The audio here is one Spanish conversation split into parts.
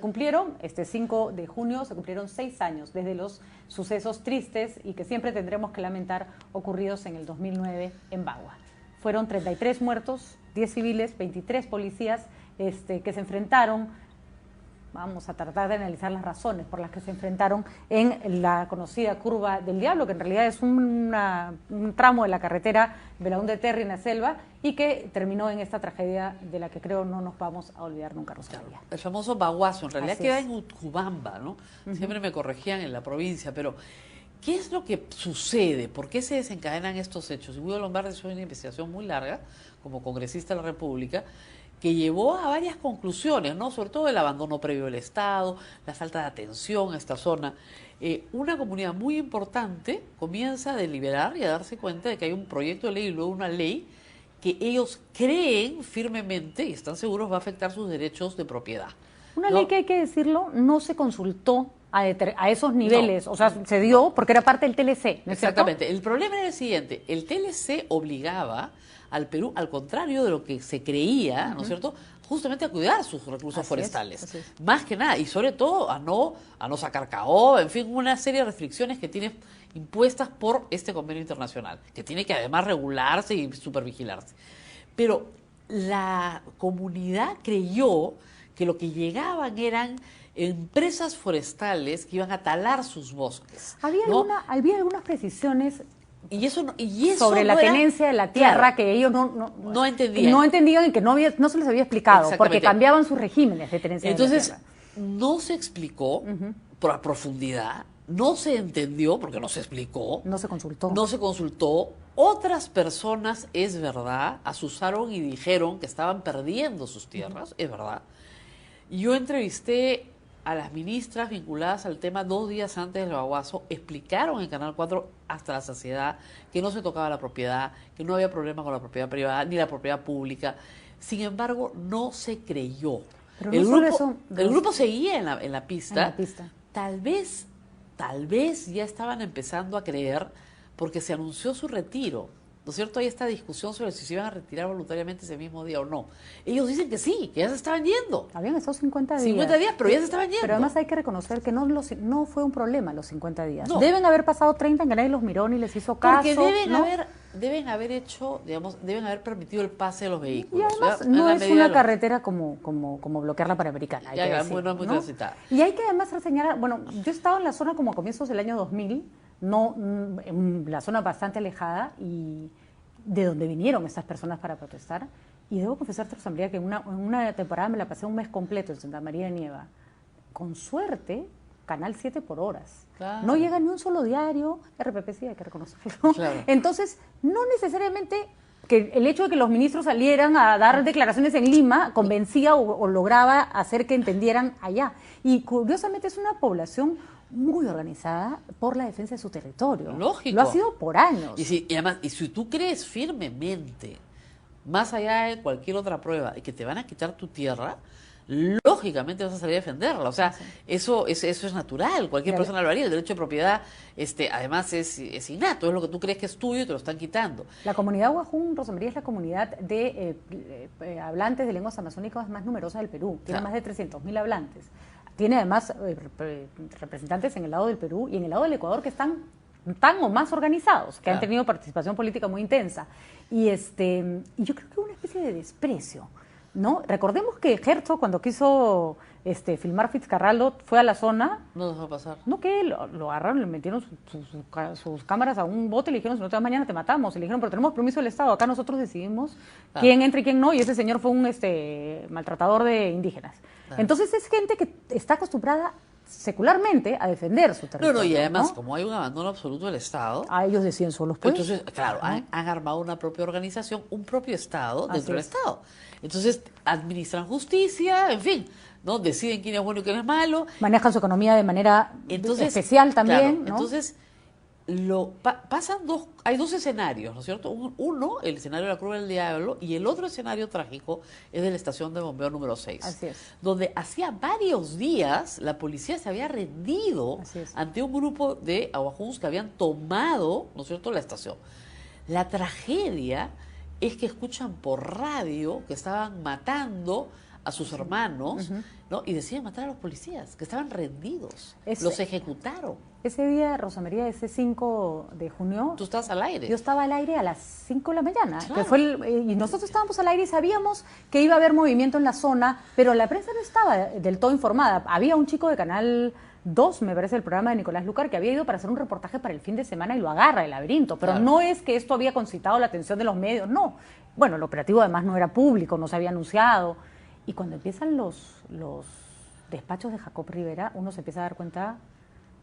cumplieron, este 5 de junio, se cumplieron 6 años desde los sucesos tristes y que siempre tendremos que lamentar ocurridos en el 2009 en Bagua. Fueron 33 muertos, 10 civiles, 23 policías que se enfrentaron. Vamos a tratar de analizar las razones por las que se enfrentaron en la conocida Curva del Diablo, que en realidad es un tramo de la carretera Belaúnde-Terry en la selva y que terminó en esta tragedia de la que creo no nos vamos a olvidar nunca, Rosalía. Claro, el famoso baguazo, en realidad Así queda es. en Utcubamba, ¿no? Siempre me corregían en la provincia, pero ¿qué es lo que sucede? ¿Por qué se desencadenan estos hechos? Y Guido Lombardi hizo una investigación muy larga, como congresista de la República, que llevó a varias conclusiones, ¿no? Sobre todo el abandono previo del Estado, la falta de atención a esta zona. Una comunidad muy importante comienza a deliberar y a darse cuenta de que hay un proyecto de ley y luego una ley que ellos creen firmemente y están seguros va a afectar sus derechos de propiedad. Una ¿No? ley que hay que decirlo, no se consultó a esos niveles, No. o sea, se dio porque era parte del TLC, ¿no es cierto? Exactamente. El problema era el siguiente, el TLC obligaba al Perú, al contrario de lo que se creía, ¿no es cierto?, justamente a cuidar sus recursos Así forestales. es, así es. Más que nada, y sobre todo a no sacar caoba, en fin, una serie de restricciones que tiene impuestas por este convenio internacional, que tiene que además regularse y supervigilarse. Pero la comunidad creyó que lo que llegaban eran empresas forestales que iban a talar sus bosques. Había, ¿no? había algunas precisiones Y eso sobre la no era- tenencia de la tierra, Claro, que ellos no entendían. no entendían y que no se les había explicado, porque Exactamente. cambiaban sus regímenes de tenencia Entonces, de la tierra. no se explicó por profundidad, no se entendió porque no se explicó, No se consultó. no se consultó. Otras personas, es verdad, asusaron y dijeron que estaban perdiendo sus tierras, es verdad. Yo entrevisté a las ministras vinculadas al tema 2 días antes del baguazo, explicaron en Canal 4 hasta la saciedad que no se tocaba la propiedad, que no había problema con la propiedad privada ni la propiedad pública. Sin embargo, no se creyó. Pero no solo eso, El grupo seguía en la pista. En la pista. Tal vez ya estaban empezando a creer porque se anunció su retiro. ¿No es cierto? Hay esta discusión sobre si se iban a retirar voluntariamente ese mismo día o no. Ellos dicen que sí, que ya se estaban yendo. Habían estado 50 días. 50 días, pero ya se estaban yendo. Pero además hay que reconocer que no fue un problema los 50 días. No. Deben haber pasado 30 en que nadie los miró ni les hizo caso. Porque ¿no? deben haber hecho, digamos, deben haber permitido el pase de los Y vehículos. además ¿ya? En no la es medida una de lo- carretera como bloquear la Panamericana. Hay Ya, que ya, decir, no es muy transitada. Y hay que además señalar, bueno, yo he estado en la zona como a comienzos del año 2000, en la zona bastante alejada y de donde vinieron estas personas para protestar. Y debo confesarte, Rosalía, que en una temporada me la pasé un mes completo en Santa María de Nieva. Con suerte, Canal 7 por horas. Claro. No llega ni un solo diario, RPP sí hay que reconocerlo. Claro. Entonces, no necesariamente que el hecho de que los ministros salieran a dar declaraciones en Lima convencía o lograba hacer que entendieran allá. Y curiosamente es una población muy organizada por la defensa de su territorio. Lógico. Lo ha sido por años. Y además, y si tú crees firmemente, más allá de cualquier otra prueba, que te van a quitar tu tierra, lógicamente vas a salir a defenderla. O sea, eso es natural, cualquier persona lo haría. El derecho de propiedad, además es innato, es lo que tú crees que es tuyo y te lo están quitando. La comunidad Guajún, Rosa María, es la comunidad de hablantes de lenguas amazónicas más numerosa del Perú. Tiene Claro. más de 300.000 hablantes. Tiene además representantes en el lado del Perú y en el lado del Ecuador que están tan o más organizados, que Claro. han tenido participación política muy intensa. Y yo creo que hubo una especie de desprecio, ¿no? Recordemos que Herzog, cuando quiso filmar Fitzcarraldo, fue a la zona. No nos va a pasar. No, que lo agarraron, le metieron sus cámaras a un bote y le dijeron, si no te vas mañana te matamos. Y le dijeron, pero tenemos permiso del Estado, acá nosotros decidimos quién entra y quién no. Y ese señor fue un maltratador de indígenas. Entonces es gente que está acostumbrada secularmente a defender su territorio. Y además, ¿no? como hay un abandono absoluto del Estado, A ellos decían solos, pues. entonces, claro, han armado una propia organización, un propio Estado Así dentro del es. Estado. Entonces, administran justicia, en fin, ¿no? Deciden quién es bueno y quién es malo. Manejan su economía de manera especial también, claro, ¿no? Entonces, hay dos escenarios, ¿no es cierto? Uno, el escenario de la Curva del Diablo, y el otro escenario trágico es de la estación de bombeo número 6. Así es. Donde hacía varios días la policía se había rendido Así es. ante un grupo de aguajuns que habían tomado, ¿no es cierto?, la estación. La tragedia es que escuchan por radio que estaban matando a sus hermanos, ¿no? Y deciden matar a los policías, que estaban rendidos. Ese- Los ejecutaron. Ese día, Rosa María, ese 5 de junio, Tú estabas al aire. yo estaba al aire a las 5 de la mañana, Claro. que fue y nosotros estábamos al aire y sabíamos que iba a haber movimiento en la zona, pero la prensa no estaba del todo informada. Había un chico de Canal 2, me parece, el programa de Nicolás Lucar, que había ido para hacer un reportaje para el fin de semana y lo agarra el laberinto, pero Claro. no es que esto había concitado la atención de los medios, no. Bueno, el operativo además no era público, no se había anunciado. Y cuando empiezan los despachos de Jacob Rivera, uno se empieza a dar cuenta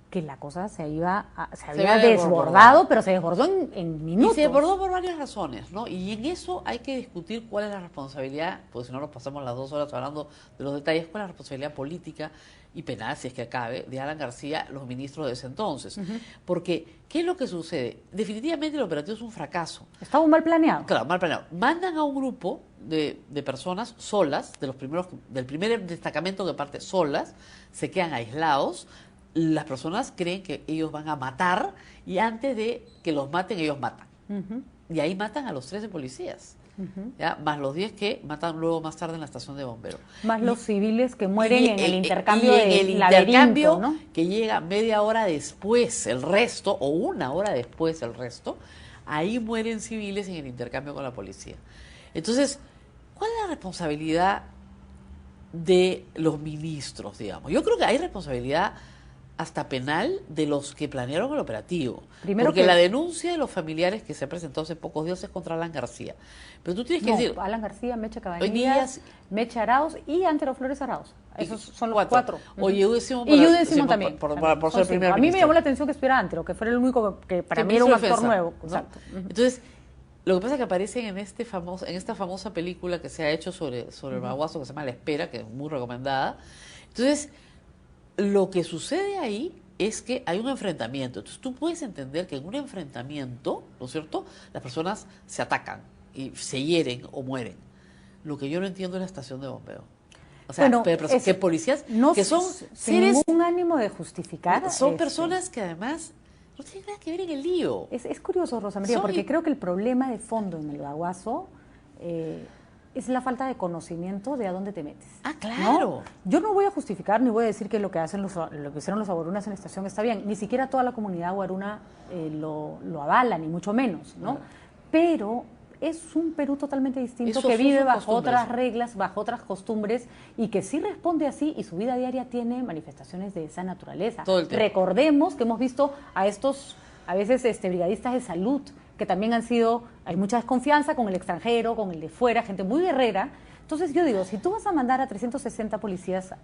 que la cosa se había había desbordado, pero se desbordó en minutos. Y se desbordó por varias razones, ¿no? Y en eso hay que discutir cuál es la responsabilidad, porque si no nos pasamos las 2 horas hablando de los detalles, cuál es la responsabilidad política y penal, si es que acabe, de Alan García, los ministros de ese entonces. Porque, ¿qué es lo que sucede? Definitivamente el operativo es un fracaso. Estaba mal planeado. Claro, mal planeado. Mandan a un grupo de personas solas, del primer destacamento que parte solas, se quedan aislados. Las personas creen que ellos van a matar y antes de que los maten, ellos matan. Y ahí matan a los 13 policías, ¿ya? Más los 10 que matan luego más tarde en la estación de bomberos. Más los civiles que mueren Y en el intercambio y en el de laberinto, intercambio ¿no? que llega media hora después el resto, o 1 hora después el resto, ahí mueren civiles en el intercambio con la policía. Entonces, ¿cuál es la responsabilidad de los ministros, digamos? Yo creo que hay responsabilidad hasta penal de los que planearon el operativo. Primero porque que- la denuncia de los familiares que se ha presentado hace pocos días es contra Alan García. Pero tú tienes que No, decir... Alan García, Mecha Hoy Cabanillas, día- Mecha Arauz y Antero Flores Arauz. Esos son los 4. O Yehude Simón Y Yehude Simón también. por También. ser Son el primer 5. A mí me ministro. llamó la atención que estuviera Antero, que fuera el único que para Sí, mí era un ministro de actor Defensa, nuevo. ¿no? Exacto. Entonces, lo que pasa es que aparecen en esta famosa película que se ha hecho sobre el Baguazo, que se llama La Espera, que es muy recomendada. Entonces, lo que sucede ahí es que hay un enfrentamiento. Entonces, tú puedes entender que en un enfrentamiento, ¿no es cierto?, las personas se atacan y se hieren o mueren. Lo que yo no entiendo es la estación de bombeo. O sea, Bueno, que policías no que son sin seres, ningún ánimo de justificar. son personas que además no tienen nada que ver en el lío. Es curioso, Rosa María, Son- porque creo que el problema de fondo en el Baguazo es la falta de conocimiento de a dónde te metes. Ah, claro. ¿no? Yo no voy a justificar ni voy a decir que lo que hicieron los aguarunas en la estación está bien. Ni siquiera toda la comunidad aguaruna lo avala, ni mucho menos, ¿no? Pero es un Perú totalmente distinto Esos que son vive sus bajo costumbres. otras reglas, bajo otras costumbres y que sí responde así y su vida diaria tiene manifestaciones de esa naturaleza. Todo el tiempo. Recordemos que hemos visto a estos, a veces, brigadistas de salud que también hay mucha desconfianza con el extranjero, con el de fuera, gente muy guerrera. Entonces yo digo, si tú vas a mandar a 360 policías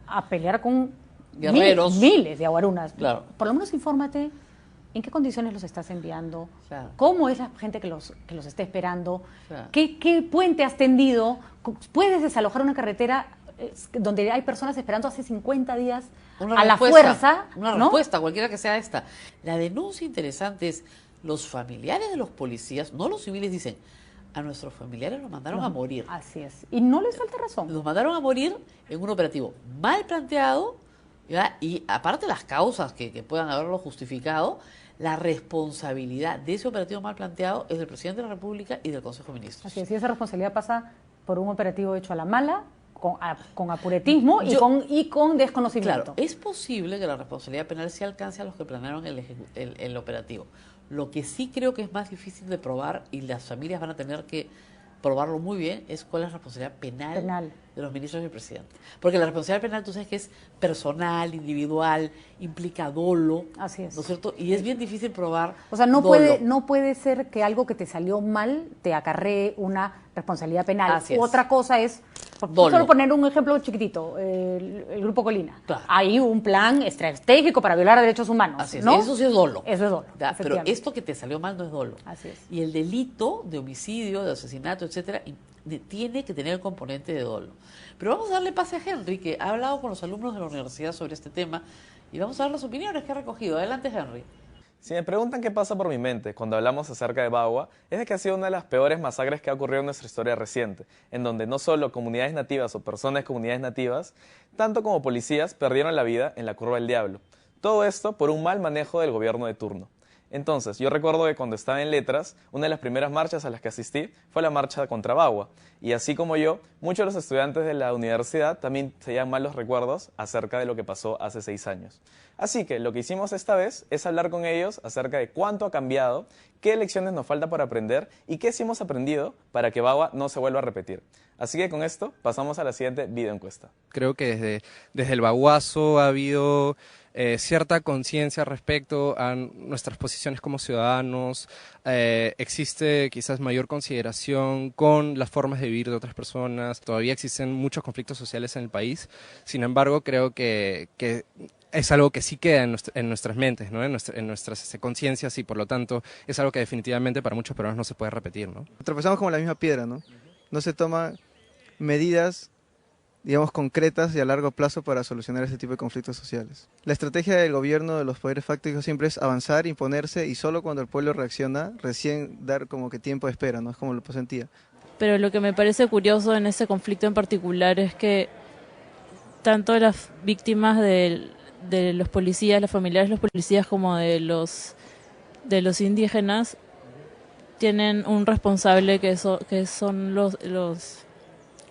a pelear con Guerreros. miles de aguarunas, Claro. por lo menos infórmate en qué condiciones los estás enviando, Claro. cómo es la gente que los está esperando, Claro. qué puente has tendido, puedes desalojar una carretera donde hay personas esperando hace 50 días a la fuerza, Una ¿no? respuesta, cualquiera que sea esta. La denuncia interesante es, los familiares de los policías, no los civiles, dicen, a nuestros familiares los mandaron a morir. Así es. Y no les falta razón. Los mandaron a morir en un operativo mal planteado, ¿ya? Y aparte las causas que puedan haberlo justificado, la responsabilidad de ese operativo mal planteado es del presidente de la República y del Consejo de Ministros. Así es, y esa responsabilidad pasa por un operativo hecho a la mala, con apuretismo y con desconocimiento. Claro, es posible que la responsabilidad penal se alcance a los que planearon el operativo. Lo que sí creo que es más difícil de probar, y las familias van a tener que probarlo muy bien, es cuál es la responsabilidad penal de los ministros y el presidente. Porque la responsabilidad penal, tú sabes que es personal, individual, implica dolo. Así es. ¿No es cierto? Y es bien difícil probar O sea, no dolo. puede ser que algo que te salió mal te acarree una responsabilidad penal. Así es. Otra cosa es, Dolo. solo poner un ejemplo chiquitito, el Grupo Colina. Claro. Hay un plan estratégico para violar derechos humanos. Así es, ¿no? eso sí es dolo. Eso es dolo, Ya, pero efectivamente. esto que te salió mal no es dolo. Así es. Y el delito de homicidio, de asesinato, etcétera, tiene que tener el componente de dolo. Pero vamos a darle pase a Henry, que ha hablado con los alumnos de la universidad sobre este tema, y vamos a ver las opiniones que ha recogido. Adelante, Henry. Si me preguntan qué pasa por mi mente cuando hablamos acerca de Bagua, es de que ha sido una de las peores masacres que ha ocurrido en nuestra historia reciente, en donde no solo comunidades nativas o personas de comunidades nativas, tanto como policías perdieron la vida en la Curva del Diablo. Todo esto por un mal manejo del gobierno de turno. Entonces, yo recuerdo que cuando estaba en letras, una de las primeras marchas a las que asistí fue la marcha contra Bagua. Y así como yo, muchos de los estudiantes de la universidad también se llevan malos recuerdos acerca de lo que pasó hace 6 años. Así que lo que hicimos esta vez es hablar con ellos acerca de cuánto ha cambiado, qué lecciones nos falta por aprender y qué sí hemos aprendido para que Bagua no se vuelva a repetir. Así que con esto pasamos a la siguiente videoencuesta. Creo que desde el baguazo ha habido cierta conciencia respecto a nuestras posiciones como ciudadanos, existe quizás mayor consideración con las formas de vivir de otras personas, todavía existen muchos conflictos sociales en el país, sin embargo creo que es algo que sí queda en nuestras mentes, ¿no? en nuestras conciencias, y por lo tanto es algo que definitivamente para muchos peruanos no se puede repetir, ¿no? Tropezamos como la misma piedra, ¿no? No se toman medidas, digamos, concretas y a largo plazo para solucionar ese tipo de conflictos sociales. La estrategia del gobierno, de los poderes fácticos, siempre es avanzar, imponerse, y solo cuando el pueblo reacciona, recién dar como que tiempo de espera, ¿no? Es como lo sentía. Pero lo que me parece curioso en ese conflicto en particular es que tanto las víctimas de los policías, los familiares de los policías, como de los indígenas, tienen un responsable que son los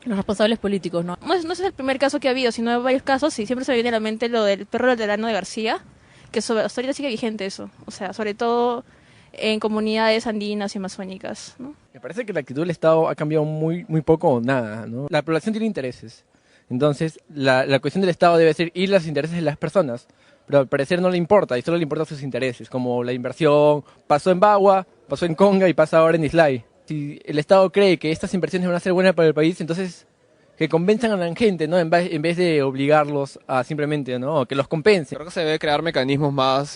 responsables políticos, ¿no? No es el primer caso que ha habido, sino hay varios casos, y siempre se me viene a la mente lo del perro laterano de García, que hasta ahorita sigue vigente eso, o sea, sobre todo en comunidades andinas y amazónicas, ¿no? Me parece que la actitud del Estado ha cambiado muy poco o nada, ¿no? La población tiene intereses, entonces la cuestión del Estado debe ser ir a los intereses de las personas, pero al parecer no le importa, y solo le importan sus intereses, como la inversión, pasó en Bagua, pasó en Conga y pasa ahora en Islay. Si el Estado cree que estas inversiones van a ser buenas para el país, entonces que convenzan a la gente, ¿no? En vez de obligarlos a simplemente, ¿no? Que los compensen. Creo que se debe crear mecanismos más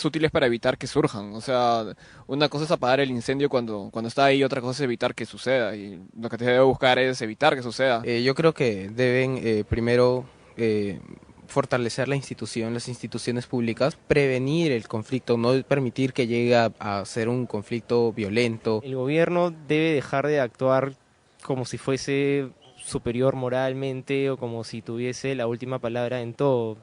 útiles para evitar que surjan. O sea, una cosa es apagar el incendio cuando está ahí, otra cosa es evitar que suceda. Y lo que se debe buscar es evitar que suceda. Yo creo que deben primero fortalecer las instituciones públicas, prevenir el conflicto, no permitir que llegue a ser un conflicto violento. El gobierno debe dejar de actuar como si fuese superior moralmente o como si tuviese la última palabra en todo.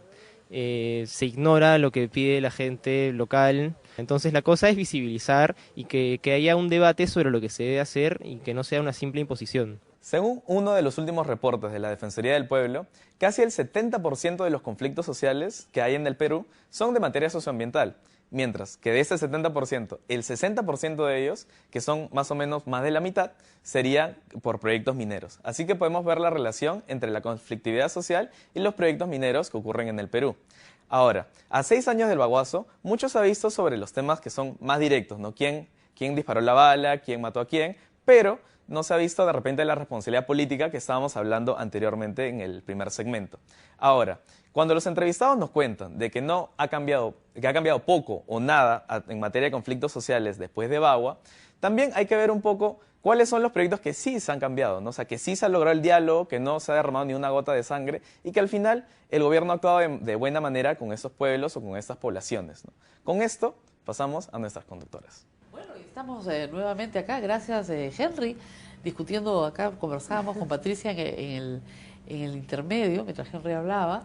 Se ignora lo que pide la gente local. Entonces la cosa es visibilizar y que haya un debate sobre lo que se debe hacer y que no sea una simple imposición. Según uno de los últimos reportes de la Defensoría del Pueblo, casi el 70% de los conflictos sociales que hay en el Perú son de materia socioambiental, mientras que de ese 70%, el 60% de ellos, que son más o menos más de la mitad, serían por proyectos mineros. Así que podemos ver la relación entre la conflictividad social y los proyectos mineros que ocurren en el Perú. Ahora, a 6 años del baguazo, mucho se ha visto sobre los temas que son más directos, ¿no? ¿Quién disparó la bala? ¿Quién mató a quién? Pero no se ha visto de repente la responsabilidad política que estábamos hablando anteriormente en el primer segmento. Ahora, cuando los entrevistados nos cuentan de que ha cambiado poco o nada en materia de conflictos sociales después de Bagua, también hay que ver un poco cuáles son los proyectos que sí se han cambiado, ¿no? O sea, que sí se ha logrado el diálogo, que no se ha derramado ni una gota de sangre y que al final el gobierno ha actuado de buena manera con esos pueblos o con estas poblaciones, ¿no? Con esto pasamos a nuestras conductoras. Bueno, y estamos nuevamente acá, gracias Henry, discutiendo acá, conversábamos con Patricia en el intermedio, mientras Henry hablaba,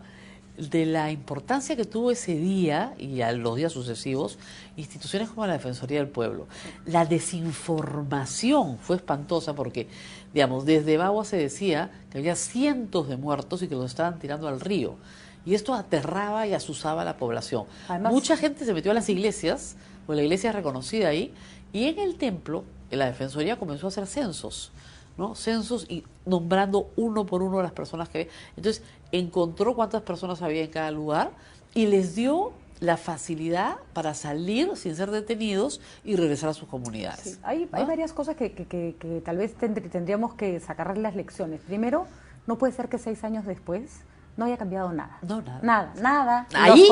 de la importancia que tuvo ese día y a los días sucesivos instituciones como la Defensoría del Pueblo. La desinformación fue espantosa porque, digamos, desde Bagua se decía que había cientos de muertos y que los estaban tirando al río. Y esto aterraba y asusaba a la población. Además, mucha gente se metió a las iglesias, porque la iglesia es reconocida ahí, y en el templo la Defensoría comenzó a hacer censos, ¿no? Censos y nombrando uno por uno a las personas que... Entonces, encontró cuántas personas había en cada lugar y les dio la facilidad para salir sin ser detenidos y regresar a sus comunidades. Sí, hay varias cosas que tal vez tendríamos que sacar las lecciones. Primero, no puede ser que 6 años después no haya cambiado nada. No, nada. Nada. Ahí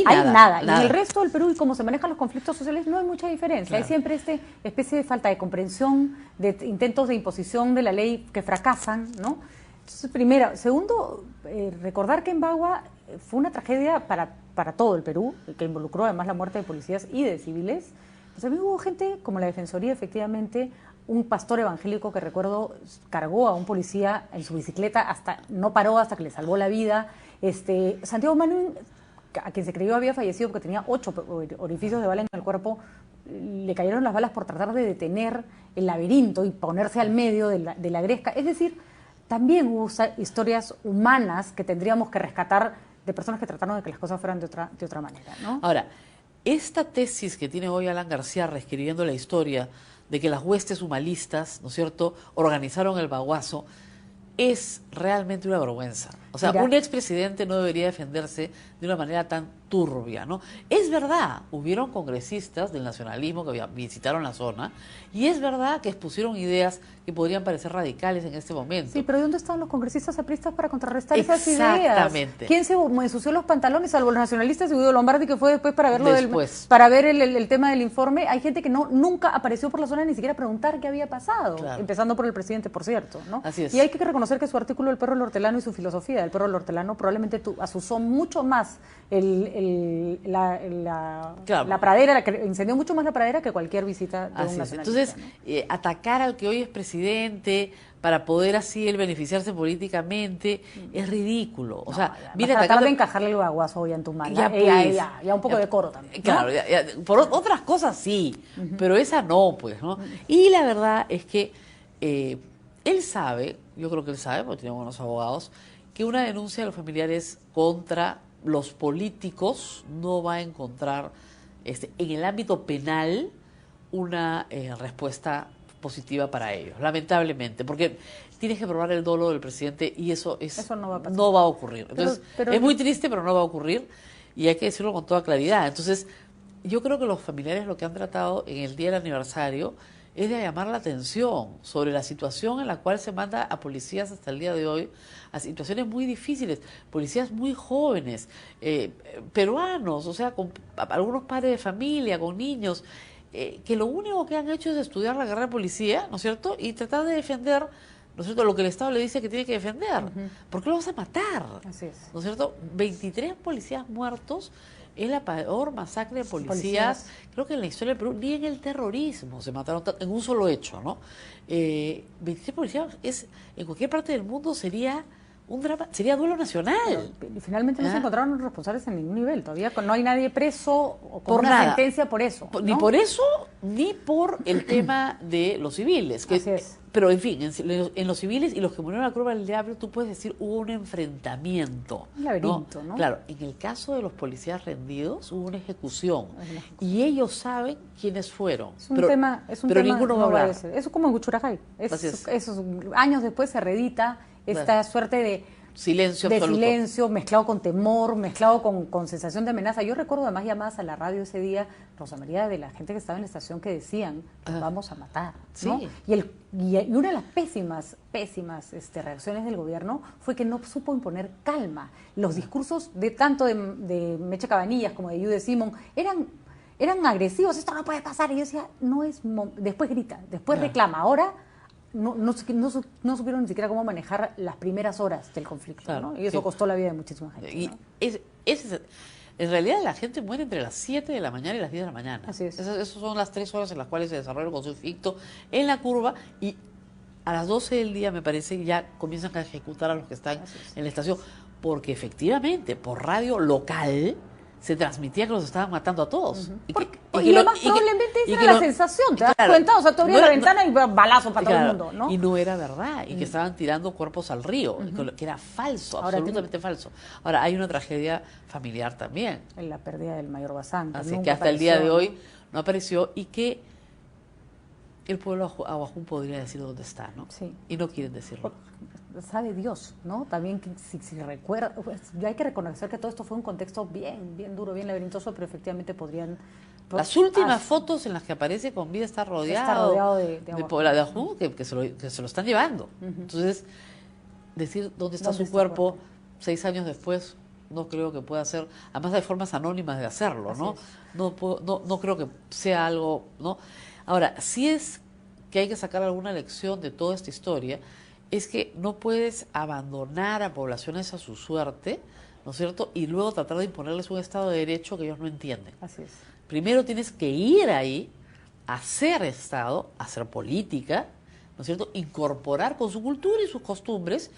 nada. Y en el resto del Perú y cómo se manejan los conflictos sociales no hay mucha diferencia. Claro. Hay siempre especie de falta de comprensión, de intentos de imposición de la ley que fracasan, ¿no? Entonces, primero. Segundo, recordar que en Bagua fue una tragedia para todo el Perú, que involucró además la muerte de policías y de civiles. Pues también hubo gente como la Defensoría, efectivamente, un pastor evangélico que recuerdo cargó a un policía en su bicicleta, no paró hasta que le salvó la vida. Santiago Manu a quien se creyó había fallecido porque tenía 8 orificios de bala en el cuerpo, le cayeron las balas por tratar de detener el laberinto y ponerse al medio de la gresca. Es decir, también hubo historias humanas que tendríamos que rescatar de personas que trataron de que las cosas fueran de otra manera, ¿no? Ahora, esta tesis que tiene hoy Alan García reescribiendo la historia de que las huestes humanistas, ¿no es cierto?, organizaron el baguazo, es realmente una vergüenza. O sea, un expresidente no debería defenderse de una manera tan turbia, ¿no? Es verdad, hubieron congresistas del nacionalismo que visitaron la zona y es verdad que expusieron ideas que podrían parecer radicales en este momento. Sí, pero ¿dónde están los congresistas apristas para contrarrestar esas ideas? Exactamente. ¿Quién se ensució los pantalones, salvo los nacionalistas y Guido Lombardi, que fue después para verlo para ver el tema del informe? Hay gente que nunca apareció por la zona ni siquiera a preguntar qué había pasado, empezando por el presidente, por cierto, ¿no? Así es. Y hay que reconocer que su artículo del perro del hortelano y su filosofía del perro del hortelano probablemente asusó mucho más la pradera, incendió mucho más la pradera que cualquier visita de un nacionalista. Entonces, ¿no? Atacar al que hoy es presidente para poder así él beneficiarse políticamente es ridículo. O sea, viene tratar de encajarle el baguazo hoy en tu mano. Ya un poco de coro también, ¿no? Claro, por otras cosas sí, pero esa no, pues, ¿no? Y la verdad es que él sabe, yo creo que él sabe, porque tiene buenos abogados, que una denuncia de los familiares contra los políticos no va a encontrar en el ámbito penal una respuesta positiva para ellos, lamentablemente, porque tienes que probar el dolo del presidente y eso no va a ocurrir. Entonces, es muy triste, pero no va a ocurrir y hay que decirlo con toda claridad. Entonces, yo creo que los familiares lo que han tratado en el día del aniversario es de llamar la atención sobre la situación en la cual se manda a policías hasta el día de hoy, a situaciones muy difíciles, policías muy jóvenes, peruanos, o sea, con algunos padres de familia, con niños, que lo único que han hecho es estudiar la carrera de policía, ¿no es cierto?, y tratar de defender, ¿no es cierto?, lo que el Estado le dice que tiene que defender. ¿Por qué lo vas a matar? Así es. ¿No es cierto? 23 policías muertos. Es la peor masacre de policías, creo que en la historia del Perú, ni en el terrorismo se mataron en un solo hecho, ¿no? 23 policías en cualquier parte del mundo sería un drama, sería duelo nacional. Y finalmente no se encontraron los responsables en ningún nivel, todavía no hay nadie preso o con por una nada. sentencia por eso, ¿no? Ni por eso, ni por el tema de los civiles. Así es. Pero en fin, en los civiles y los que murieron a la curva del diablo, tú puedes decir hubo un enfrentamiento. Un laberinto, ¿no? Claro, en el caso de los policías rendidos hubo una ejecución. Y ellos saben quiénes fueron. Es un tema, pero ninguno va a hablar. Eso es como en Guchurajay. Años después se reedita esta suerte de silencio de absoluto. Silencio mezclado con temor, mezclado con sensación de amenaza. Yo recuerdo además llamadas a la radio ese día, Rosa María, de la gente que estaba en la estación que decían, vamos a matar, ¿no? Sí. Y una de las pésimas reacciones del gobierno fue que no supo imponer calma. Los discursos tanto de Meche Cabanillas como de Yude Simón eran agresivos, esto no puede pasar. Y yo decía, después grita, después reclama. Ahora no supieron ni siquiera cómo manejar las primeras horas del conflicto, ¿no? Y eso costó la vida de muchísima gente, y ¿no? En realidad la gente muere entre las 7 de la mañana y las 10 de la mañana. Así es. Esas son las 3 horas en las cuales se desarrolla el conflicto en la curva y a las 12 del día, me parece, ya comienzan a ejecutar a los que están en la estación, porque efectivamente por radio local se transmitía que los estaban matando a todos. Y además probablemente esa era la sensación, ¿te das cuenta? O sea, tú abrías la ventana y balazo para todo el mundo, ¿no? Y no era verdad, y que estaban tirando cuerpos al río, que era falso, absolutamente falso. Ahora, hay una tragedia familiar también. En la pérdida del mayor Bazán. Así que hasta el día de hoy no apareció y que el pueblo Aguajún podría decir dónde está, ¿no? Sí. Y no quieren decirlo. Sabe Dios, ¿no? También si recuerda, pues, ya hay que reconocer que todo esto fue un contexto bien duro, bien laberíntoso, pero efectivamente podrían... Las últimas fotos en las que aparece con vida está rodeado de Aguajún, que se lo están llevando. Entonces, decir dónde está su cuerpo 6 años después, no creo que pueda ser, además hay formas anónimas de hacerlo, ¿no? No creo que sea algo, ¿no? Ahora, si es que hay que sacar alguna lección de toda esta historia, es que no puedes abandonar a poblaciones a su suerte, ¿no es cierto? Y luego tratar de imponerles un Estado de Derecho que ellos no entienden. Así es. Primero tienes que ir ahí, hacer Estado, hacer política, ¿no es cierto? Incorporar con su cultura y sus costumbres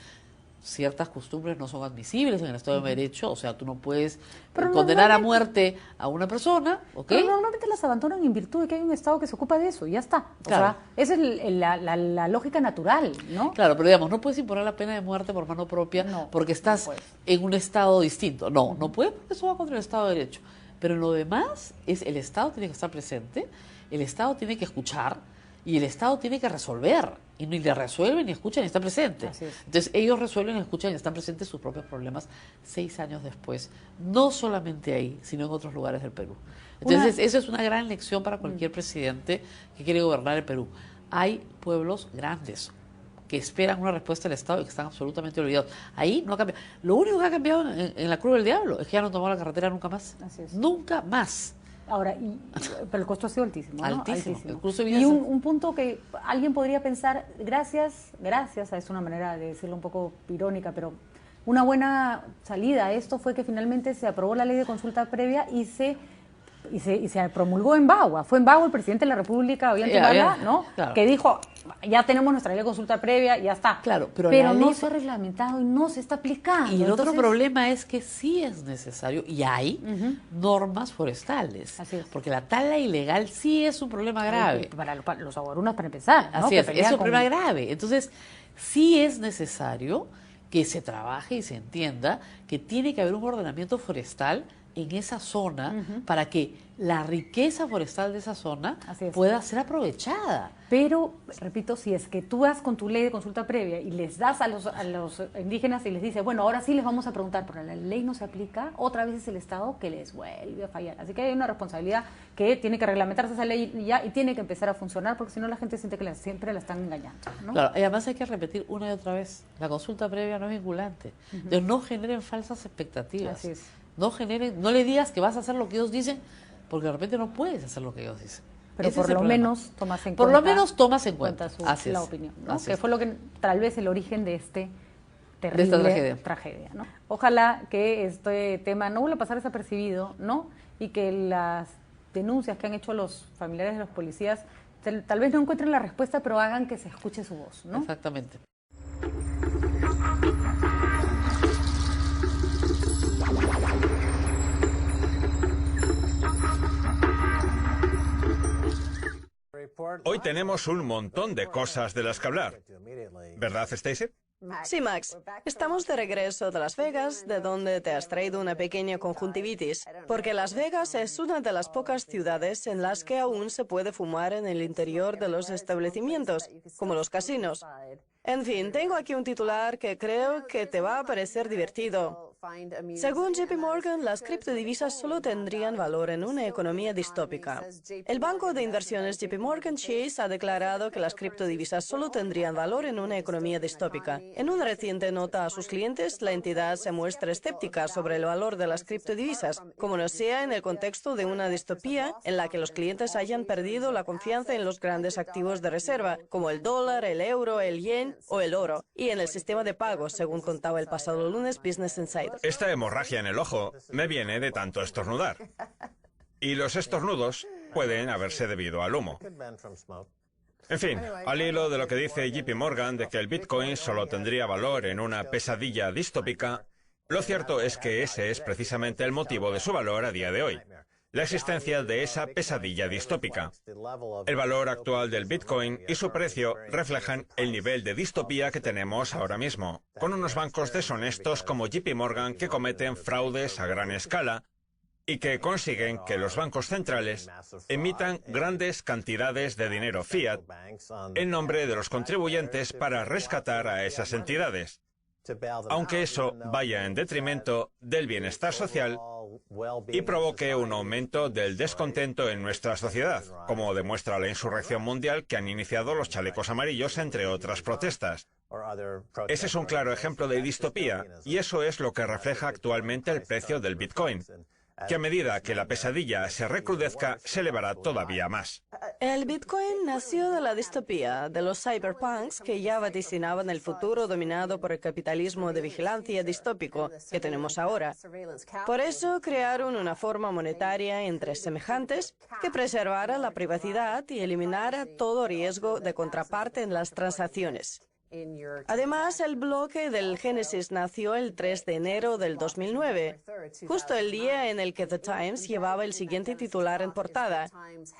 ciertas costumbres no son admisibles en el Estado de Derecho, o sea, tú no puedes Pero condenar a normalmente- muerte a una persona, ¿ok? Pero normalmente las abandonan en virtud de que hay un Estado que se ocupa de eso y ya está. O Claro. sea, esa es la lógica natural, ¿no? Claro, pero digamos, no puedes imponer la pena de muerte por mano propia porque estás en un Estado distinto. No, no puedes porque eso va contra el Estado de Derecho. Pero en lo demás, el Estado tiene que estar presente, el Estado tiene que escuchar y el Estado tiene que resolver. Y ni le resuelven, ni escuchan, ni están presentes. Así es. Entonces, ellos resuelven, escuchan y están presentes sus propios problemas 6 años después. No solamente ahí, sino en otros lugares del Perú. Entonces, eso es una gran lección para cualquier presidente que quiere gobernar el Perú. Hay pueblos grandes que esperan una respuesta del Estado y que están absolutamente olvidados. Ahí no ha cambiado. Lo único que ha cambiado en la Cruz del Diablo es que ya no tomó la carretera nunca más. Así es. Nunca más. Ahora, pero el costo ha sido altísimo, ¿no? Altísimo. Incluso Y un punto que alguien podría pensar, gracias, es una manera de decirlo un poco irónica, pero una buena salida a esto fue que finalmente se aprobó la ley de consulta previa y se promulgó en Bagua. Fue en Bagua el presidente de la República, Ollanta, ¿no? Claro. Que dijo, ya tenemos nuestra ley de consulta previa, ya está. Claro, pero no la ley se ha reglamentado y no se está aplicando. Y el otro Entonces, problema es que sí es necesario, y hay normas forestales. Así es. Porque la tala ilegal sí es un problema grave. Para los aguarunas, para empezar, ¿no? Así Que es pelean un con- problema grave. Entonces, sí es necesario que se trabaje y se entienda que tiene que haber un ordenamiento forestal en esa zona para que la riqueza forestal de esa zona Así es. pueda ser aprovechada. Pero, repito, si es que tú vas con tu ley de consulta previa y les das a los indígenas y les dices, bueno, ahora sí les vamos a preguntar, pero la ley no se aplica, otra vez es el Estado que les vuelve a fallar. Así que hay una responsabilidad que tiene que reglamentarse esa ley ya y tiene que empezar a funcionar, porque si no la gente siente que siempre la están engañando, ¿no? Claro, y además hay que repetir una y otra vez, la consulta previa no es vinculante. Entonces, no generen falsas expectativas. Así es. No le digas que vas a hacer lo que ellos dicen, porque de repente no puedes hacer lo que ellos dicen. Pero Ese es por el lo problema. menos tomas en Por cuenta. lo menos tomas en cuenta. Así la es. opinión, ¿no? Así Que es. fue lo que tal vez el origen de este terrible tragedia. ¿no? Ojalá que este tema no vuelva a pasar desapercibido, ¿no? Y que las denuncias que han hecho los familiares de los policías tal vez no encuentren la respuesta, pero hagan que se escuche su voz, ¿no? Exactamente. Hoy tenemos un montón de cosas de las que hablar. ¿Verdad, Stacy? Sí, Max. Estamos de regreso de Las Vegas, de donde te has traído una pequeña conjuntivitis, porque Las Vegas es una de las pocas ciudades en las que aún se puede fumar en el interior de los establecimientos, como los casinos. En fin, tengo aquí un titular que creo que te va a parecer divertido. Según JP Morgan, las criptodivisas solo tendrían valor en una economía distópica. El banco de inversiones JP Morgan Chase ha declarado que las criptodivisas solo tendrían valor en una economía distópica. En una reciente nota a sus clientes, la entidad se muestra escéptica sobre el valor de las criptodivisas, como no sea en el contexto de una distopía en la que los clientes hayan perdido la confianza en los grandes activos de reserva, como el dólar, el euro, el yen o el oro, y en el sistema de pagos, según contaba el pasado lunes Business Insider. Esta hemorragia en el ojo me viene de tanto estornudar. Y los estornudos pueden haberse debido al humo. En fin, al hilo de lo que dice JP Morgan de que el Bitcoin solo tendría valor en una pesadilla distópica, lo cierto es que ese es precisamente el motivo de su valor a día de hoy. La existencia de esa pesadilla distópica. El valor actual del Bitcoin y su precio reflejan el nivel de distopía que tenemos ahora mismo, con unos bancos deshonestos como JP Morgan que cometen fraudes a gran escala y que consiguen que los bancos centrales emitan grandes cantidades de dinero fiat en nombre de los contribuyentes para rescatar a esas entidades, aunque eso vaya en detrimento del bienestar social y provoque un aumento del descontento en nuestra sociedad, como demuestra la insurrección mundial que han iniciado los chalecos amarillos, entre otras protestas. Ese es un claro ejemplo de distopía, y eso es lo que refleja actualmente el precio del Bitcoin, que a medida que la pesadilla se recrudezca, se elevará todavía más. El Bitcoin nació de la distopía, de los cyberpunks que ya vaticinaban el futuro dominado por el capitalismo de vigilancia distópico que tenemos ahora. Por eso crearon una forma monetaria entre semejantes que preservara la privacidad y eliminara todo riesgo de contraparte en las transacciones. Además, el bloque del Génesis nació el 3 de enero del 2009, justo el día en el que The Times llevaba el siguiente titular en portada: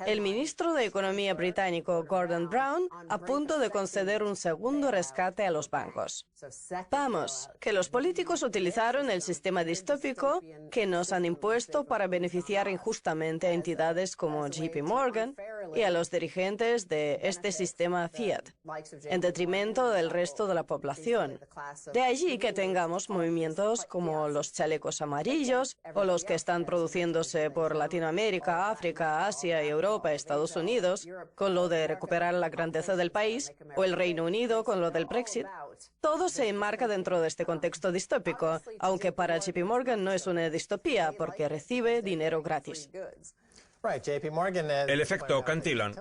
el ministro de Economía británico Gordon Brown a punto de conceder un segundo rescate a los bancos. Vamos, que los políticos utilizaron el sistema distópico que nos han impuesto para beneficiar injustamente a entidades como JP Morgan y a los dirigentes de este sistema Fiat, en detrimento del resto de la población. De allí que tengamos movimientos como los chalecos amarillos o los que están produciéndose por Latinoamérica, África, Asia, Europa, Estados Unidos, con lo de recuperar la grandeza del país, o el Reino Unido con lo del Brexit. Todo se enmarca dentro de este contexto distópico, aunque para JP Morgan no es una distopía porque recibe dinero gratis. El efecto Cantillon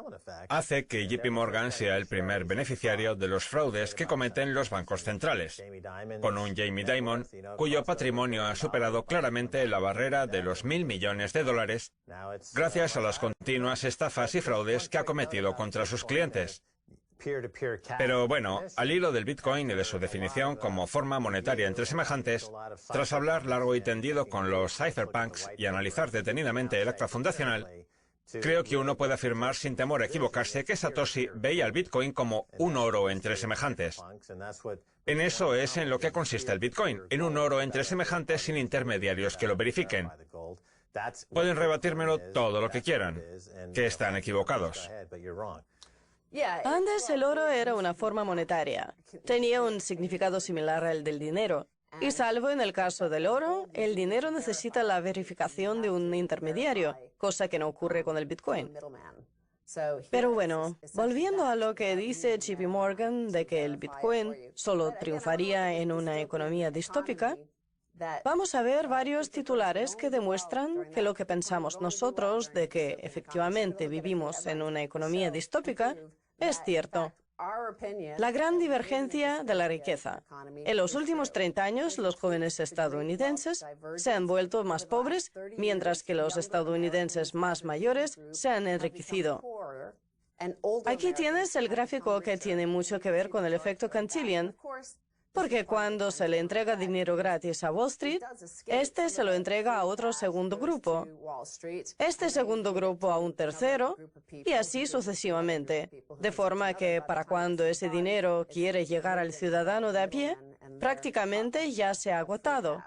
hace que JP Morgan sea el primer beneficiario de los fraudes que cometen los bancos centrales, con un Jamie Dimon cuyo patrimonio ha superado claramente la barrera de los $1.000 millones gracias a las continuas estafas y fraudes que ha cometido contra sus clientes. Pero bueno, al hilo del Bitcoin y de su definición como forma monetaria entre semejantes, tras hablar largo y tendido con los cypherpunks y analizar detenidamente el acta fundacional, creo que uno puede afirmar sin temor a equivocarse que Satoshi veía el Bitcoin como un oro entre semejantes. En eso es en lo que consiste el Bitcoin, en un oro entre semejantes sin intermediarios que lo verifiquen. Pueden rebatírmelo todo lo que quieran, que están equivocados. Antes el oro era una forma monetaria. Tenía un significado similar al del dinero. Y salvo en el caso del oro, el dinero necesita la verificación de un intermediario, cosa que no ocurre con el Bitcoin. Pero bueno, volviendo a lo que dice JP Morgan de que el Bitcoin solo triunfaría en una economía distópica, vamos a ver varios titulares que demuestran que lo que pensamos nosotros de que efectivamente vivimos en una economía distópica es cierto. La gran divergencia de la riqueza. En los últimos 30 años, los jóvenes estadounidenses se han vuelto más pobres, mientras que los estadounidenses más mayores se han enriquecido. Aquí tienes el gráfico que tiene mucho que ver con el efecto Cantillon, porque cuando se le entrega dinero gratis a Wall Street, este se lo entrega a otro segundo grupo, este segundo grupo a un tercero, y así sucesivamente, de forma que para cuando ese dinero quiere llegar al ciudadano de a pie, prácticamente ya se ha agotado,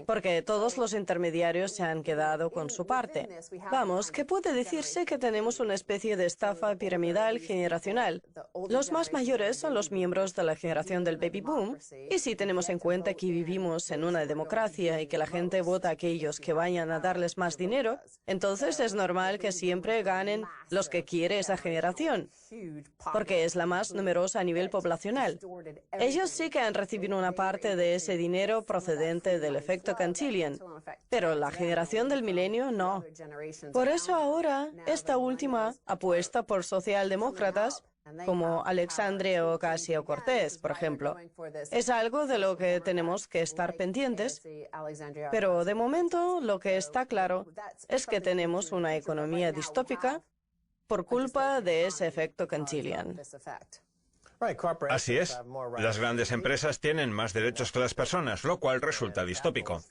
porque todos los intermediarios se han quedado con su parte. Vamos, que puede decirse que tenemos una especie de estafa piramidal generacional. Los más mayores son los miembros de la generación del baby boom, y si tenemos en cuenta que vivimos en una democracia y que la gente vota a aquellos que vayan a darles más dinero, entonces es normal que siempre ganen los que quiere esa generación, porque es la más numerosa a nivel poblacional. Ellos sí que han recibido una parte de ese dinero procedente del efecto Cantillon, pero la generación del milenio no. Por eso ahora, esta última apuesta por socialdemócratas como Alexandria Ocasio-Cortez, por ejemplo. Es algo de lo que tenemos que estar pendientes, pero de momento lo que está claro es que tenemos una economía distópica por culpa de ese efecto Cantillon. Así es. Las grandes empresas tienen más derechos que las personas, lo cual resulta distópico.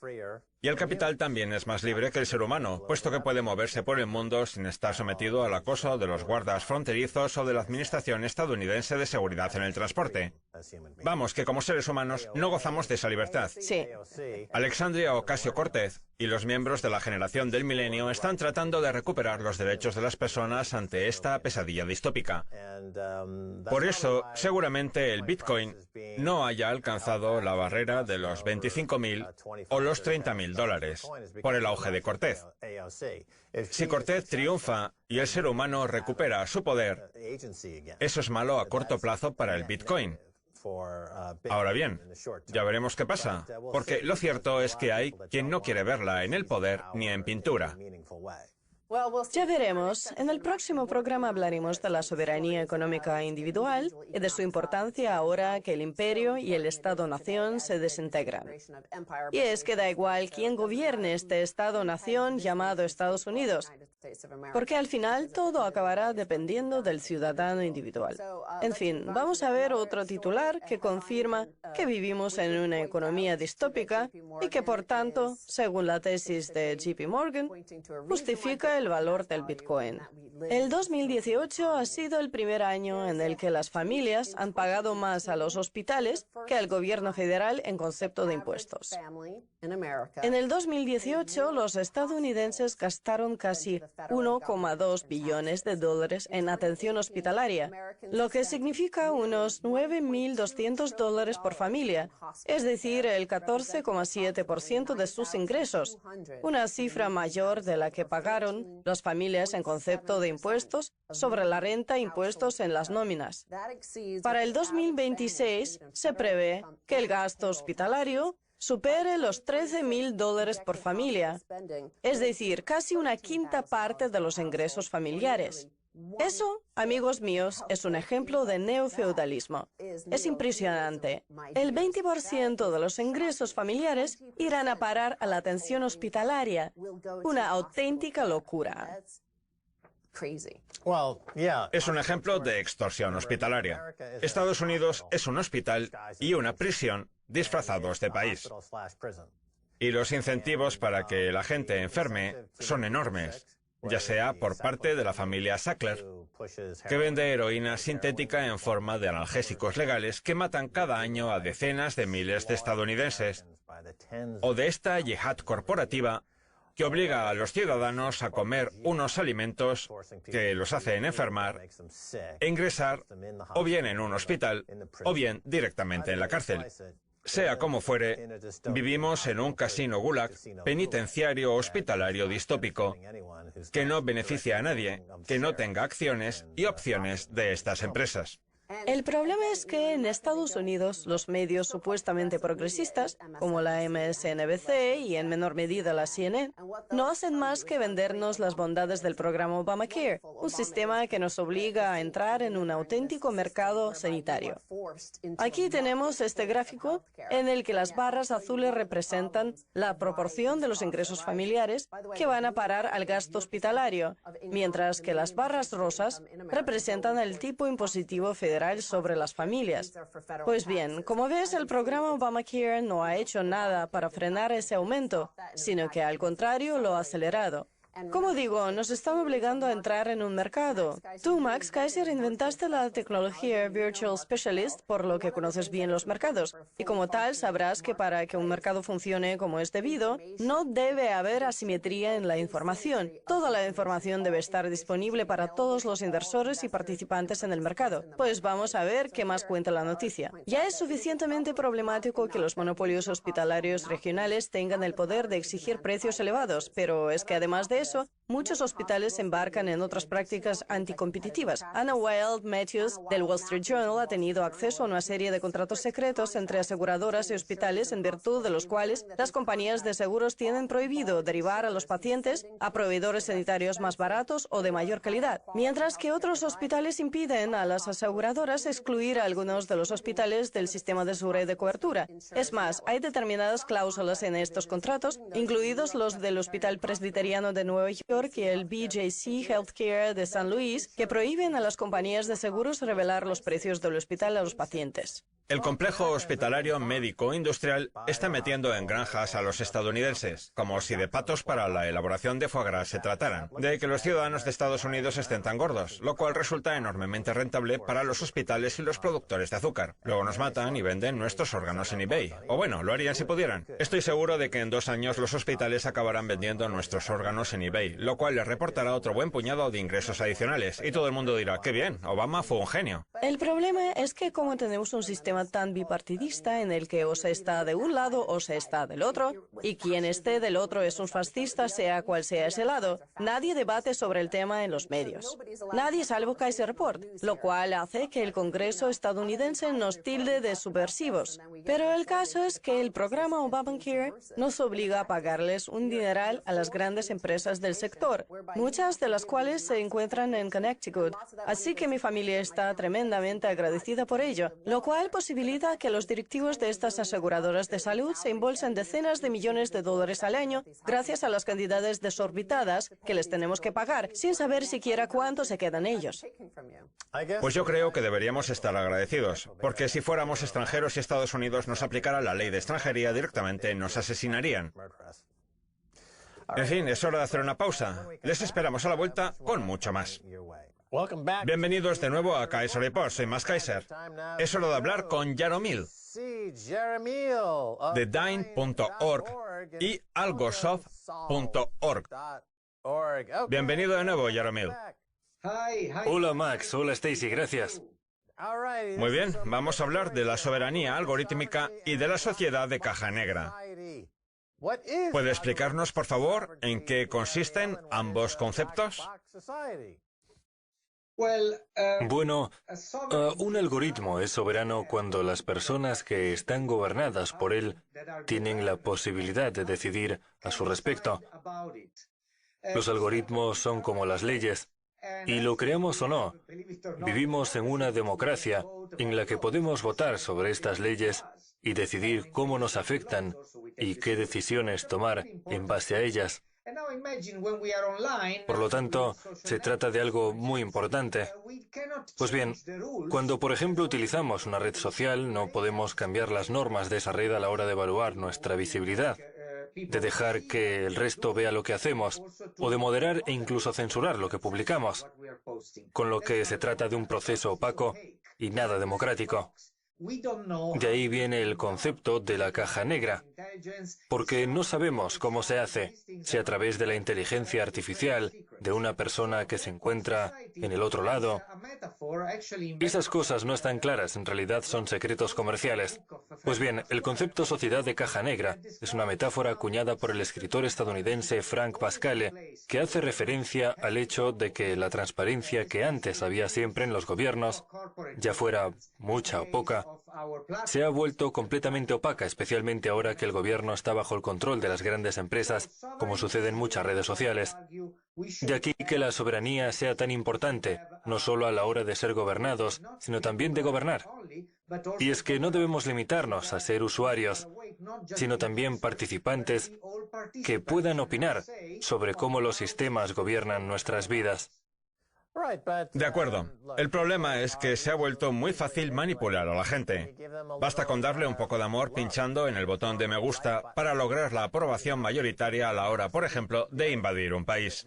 Y el capital también es más libre que el ser humano, puesto que puede moverse por el mundo sin estar sometido al acoso de los guardas fronterizos o de la Administración estadounidense de Seguridad en el Transporte. Vamos, que como seres humanos no gozamos de esa libertad. Sí. Alexandria Ocasio-Cortez y los miembros de la generación del milenio están tratando de recuperar los derechos de las personas ante esta pesadilla distópica. Por eso, seguramente el Bitcoin no haya alcanzado la barrera de los $25.000 o los $30.000 por el auge de Cortez. Si Cortez triunfa y el ser humano recupera su poder, eso es malo a corto plazo para el Bitcoin. Ahora bien, ya veremos qué pasa, porque lo cierto es que hay quien no quiere verla en el poder ni en pintura. Ya veremos. En el próximo programa hablaremos de la soberanía económica individual y de su importancia ahora que el imperio y el Estado-nación se desintegran. Y es que da igual quién gobierne este Estado-nación llamado Estados Unidos. Porque al final todo acabará dependiendo del ciudadano individual. En fin, vamos a ver otro titular que confirma que vivimos en una economía distópica y que, por tanto, según la tesis de JP Morgan, justifica el valor del Bitcoin. El 2018 ha sido el primer año en el que las familias han pagado más a los hospitales que al gobierno federal en concepto de impuestos. En el 2018, los estadounidenses gastaron casi 1,2 billones de dólares en atención hospitalaria, lo que significa unos 9.200 dólares por familia, es decir, el 14,7% de sus ingresos, una cifra mayor de la que pagaron las familias en concepto de impuestos sobre la renta e impuestos en las nóminas. Para el 2026 se prevé que el gasto hospitalario supere los 13.000 dólares por familia, es decir, casi una quinta parte de los ingresos familiares. Eso, amigos míos, es un ejemplo de neofeudalismo. Es impresionante. El 20% de los ingresos familiares irán a parar a la atención hospitalaria. Una auténtica locura. Es un ejemplo de extorsión hospitalaria. Estados Unidos es un hospital y una prisión disfrazados de país. Y los incentivos para que la gente enferme son enormes, ya sea por parte de la familia Sackler, que vende heroína sintética en forma de analgésicos legales que matan cada año a decenas de miles de estadounidenses, o de esta yihad corporativa que obliga a los ciudadanos a comer unos alimentos que los hacen enfermar e ingresar o bien en un hospital o bien directamente en la cárcel. Sea como fuere, vivimos en un casino gulag, penitenciario hospitalario distópico, que no beneficia a nadie que no tenga acciones y opciones de estas empresas. El problema es que en Estados Unidos los medios supuestamente progresistas, como la MSNBC y en menor medida la CNN, no hacen más que vendernos las bondades del programa Obamacare, un sistema que nos obliga a entrar en un auténtico mercado sanitario. Aquí tenemos este gráfico en el que las barras azules representan la proporción de los ingresos familiares que van a parar al gasto hospitalario, mientras que las barras rosas representan el tipo impositivo federal sobre las familias. Pues bien, como ves, el programa Obamacare no ha hecho nada para frenar ese aumento, sino que al contrario lo ha acelerado. Como digo, nos están obligando a entrar en un mercado. Tú, Max Kaiser, inventaste la tecnología Virtual Specialist, por lo que conoces bien los mercados. Y como tal, sabrás que para que un mercado funcione como es debido, no debe haber asimetría en la información. Toda la información debe estar disponible para todos los inversores y participantes en el mercado. Pues vamos a ver qué más cuenta la noticia. Ya es suficientemente problemático que los monopolios hospitalarios regionales tengan el poder de exigir precios elevados, pero es que además de eso, muchos hospitales se embarcan en otras prácticas anticompetitivas. Anna Wild Matthews del Wall Street Journal ha tenido acceso a una serie de contratos secretos entre aseguradoras y hospitales en virtud de los cuales las compañías de seguros tienen prohibido derivar a los pacientes a proveedores sanitarios más baratos o de mayor calidad, mientras que otros hospitales impiden a las aseguradoras excluir a algunos de los hospitales del sistema de su red de cobertura. Es más, hay determinadas cláusulas en estos contratos, incluidos los del Hospital Presbiteriano de Nueva York y el BJC Healthcare de San Luis, que prohíben a las compañías de seguros revelar los precios del hospital a los pacientes. El complejo hospitalario médico industrial está metiendo en granjas a los estadounidenses, como si de patos para la elaboración de foie gras se trataran, de que los ciudadanos de Estados Unidos estén tan gordos, lo cual resulta enormemente rentable para los hospitales y los productores de azúcar. Luego nos matan y venden nuestros órganos en eBay. O bueno, lo harían si pudieran. Estoy seguro de que en 2 años los hospitales acabarán vendiendo nuestros órganos en eBay, lo cual les reportará otro buen puñado de ingresos adicionales. Y todo el mundo dirá, qué bien, Obama fue un genio. El problema es que como tenemos un sistema tan bipartidista en el que o se está de un lado o se está del otro, y quien esté del otro es un fascista, sea cual sea ese lado, nadie debate sobre el tema en los medios. Nadie salvo Kaiser Report, lo cual hace que el Congreso estadounidense nos tilde de subversivos. Pero el caso es que el programa Obamacare nos obliga a pagarles un dineral a las grandes empresas del sector, muchas de las cuales se encuentran en Connecticut, así que mi familia está tremendamente agradecida por ello, lo cual posiblemente posibilita que los directivos de estas aseguradoras de salud se embolsen decenas de millones de dólares al año gracias a las cantidades desorbitadas que les tenemos que pagar, sin saber siquiera cuánto se quedan ellos. Pues yo creo que deberíamos estar agradecidos, porque si fuéramos extranjeros y Estados Unidos nos aplicara la ley de extranjería directamente, nos asesinarían. En fin, es hora de hacer una pausa. Les esperamos a la vuelta con mucho más. Bienvenidos de nuevo a Kaiser Report, soy Max Kaiser. Es hora de hablar con Jaromil, de Dyn.org y algosoft.org. Bienvenido de nuevo, Jaromil. Hola Max, hola Stacy, gracias. Muy bien, vamos a hablar de la soberanía algorítmica y de la sociedad de caja negra. ¿Puede explicarnos, por favor, en qué consisten ambos conceptos? Bueno, un algoritmo es soberano cuando las personas que están gobernadas por él tienen la posibilidad de decidir a su respecto. Los algoritmos son como las leyes, y lo creamos o no, vivimos en una democracia en la que podemos votar sobre estas leyes y decidir cómo nos afectan y qué decisiones tomar en base a ellas. Por lo tanto, se trata de algo muy importante. Pues bien, cuando por ejemplo utilizamos una red social, no podemos cambiar las normas de esa red a la hora de evaluar nuestra visibilidad, de dejar que el resto vea lo que hacemos, o de moderar e incluso censurar lo que publicamos, con lo que se trata de un proceso opaco y nada democrático. De ahí viene el concepto de la caja negra, porque no sabemos cómo se hace, si a través de la inteligencia artificial de una persona que se encuentra en el otro lado. Esas cosas no están claras, en realidad son secretos comerciales. Pues bien, el concepto sociedad de caja negra es una metáfora acuñada por el escritor estadounidense Frank Pascale, que hace referencia al hecho de que la transparencia que antes había siempre en los gobiernos, ya fuera mucha o poca, se ha vuelto completamente opaca, especialmente ahora que el gobierno está bajo el control de las grandes empresas, como sucede en muchas redes sociales. De aquí que la soberanía sea tan importante, no solo a la hora de ser gobernados, sino también de gobernar. Y es que no debemos limitarnos a ser usuarios, sino también participantes que puedan opinar sobre cómo los sistemas gobiernan nuestras vidas. De acuerdo. El problema es que se ha vuelto muy fácil manipular a la gente. Basta con darle un poco de amor pinchando en el botón de me gusta para lograr la aprobación mayoritaria a la hora, por ejemplo, de invadir un país.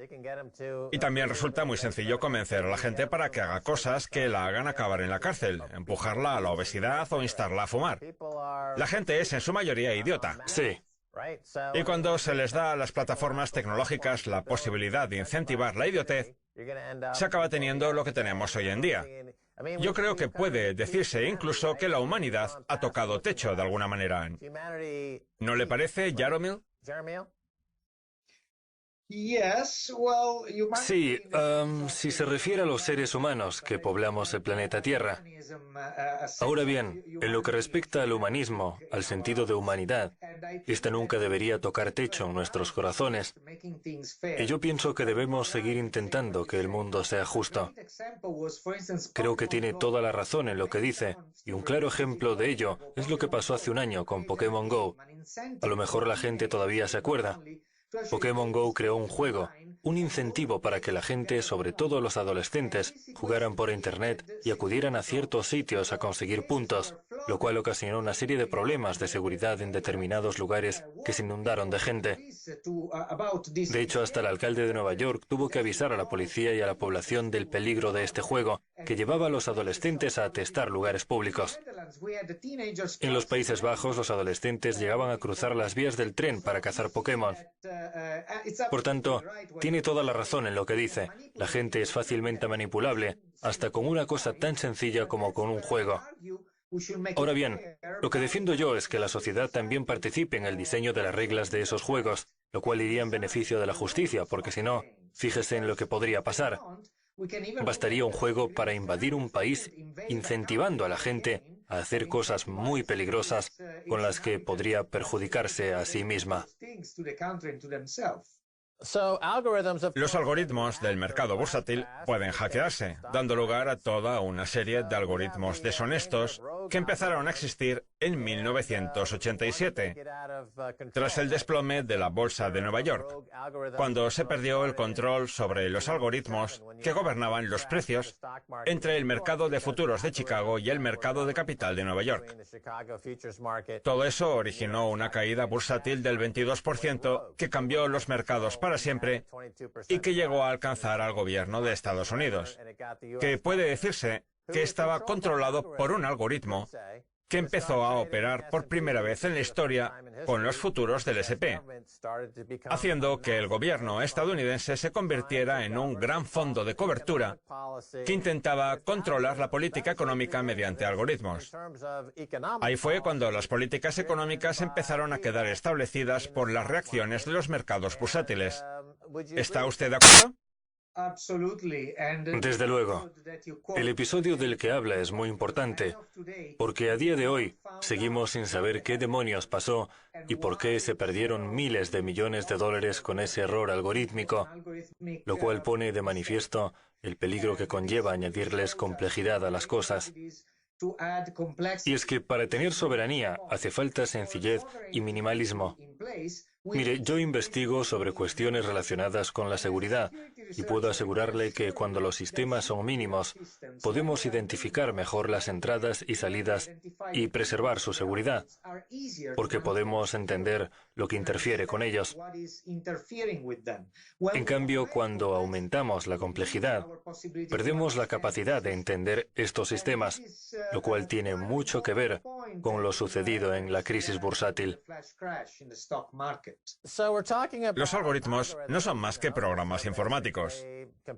Y también resulta muy sencillo convencer a la gente para que haga cosas que la hagan acabar en la cárcel, empujarla a la obesidad o instarla a fumar. La gente es en su mayoría idiota. Sí. Y cuando se les da a las plataformas tecnológicas la posibilidad de incentivar la idiotez, se acaba teniendo lo que tenemos hoy en día. Yo creo que puede decirse incluso que la humanidad ha tocado techo de alguna manera. ¿No le parece, Jaromil? Sí, si se refiere a los seres humanos que poblamos el planeta Tierra. Ahora bien, en lo que respecta al humanismo, al sentido de humanidad, esta nunca debería tocar techo en nuestros corazones. Y yo pienso que debemos seguir intentando que el mundo sea justo. Creo que tiene toda la razón en lo que dice, y un claro ejemplo de ello es lo que pasó hace un año con Pokémon Go. A lo mejor la gente todavía se acuerda. Pokémon Go creó un juego, un incentivo para que la gente, sobre todo los adolescentes, jugaran por Internet y acudieran a ciertos sitios a conseguir puntos, lo cual ocasionó una serie de problemas de seguridad en determinados lugares que se inundaron de gente. De hecho, hasta el alcalde de Nueva York tuvo que avisar a la policía y a la población del peligro de este juego, que llevaba a los adolescentes a atestar lugares públicos. En los Países Bajos, los adolescentes llegaban a cruzar las vías del tren para cazar Pokémon. Por tanto, tiene toda la razón en lo que dice. La gente es fácilmente manipulable, hasta con una cosa tan sencilla como con un juego. Ahora bien, lo que defiendo yo es que la sociedad también participe en el diseño de las reglas de esos juegos, lo cual iría en beneficio de la justicia, porque si no, fíjese en lo que podría pasar. Bastaría un juego para invadir un país, incentivando a la gente a hacer cosas muy peligrosas con las que podría perjudicarse a sí misma. Los algoritmos del mercado bursátil pueden hackearse, dando lugar a toda una serie de algoritmos deshonestos que empezaron a existir en 1987, tras el desplome de la Bolsa de Nueva York, cuando se perdió el control sobre los algoritmos que gobernaban los precios entre el mercado de futuros de Chicago y el mercado de capital de Nueva York. Todo eso originó una caída bursátil del 22% que cambió los mercados para siempre y que llegó a alcanzar al gobierno de Estados Unidos, que puede decirse que estaba controlado por un algoritmo que empezó a operar por primera vez en la historia con los futuros del S&P, haciendo que el gobierno estadounidense se convirtiera en un gran fondo de cobertura que intentaba controlar la política económica mediante algoritmos. Ahí fue cuando las políticas económicas empezaron a quedar establecidas por las reacciones de los mercados bursátiles. ¿Está usted de acuerdo? Desde luego. El episodio del que habla es muy importante, porque a día de hoy seguimos sin saber qué demonios pasó y por qué se perdieron miles de millones de dólares con ese error algorítmico, lo cual pone de manifiesto el peligro que conlleva añadirles complejidad a las cosas. Y es que para tener soberanía hace falta sencillez y minimalismo. Mire, yo investigo sobre cuestiones relacionadas con la seguridad y puedo asegurarle que cuando los sistemas son mínimos, podemos identificar mejor las entradas y salidas y preservar su seguridad, porque podemos entender lo que interfiere con ellos. En cambio, cuando aumentamos la complejidad, perdemos la capacidad de entender estos sistemas, lo cual tiene mucho que ver con lo sucedido en la crisis bursátil. Los algoritmos no son más que programas informáticos,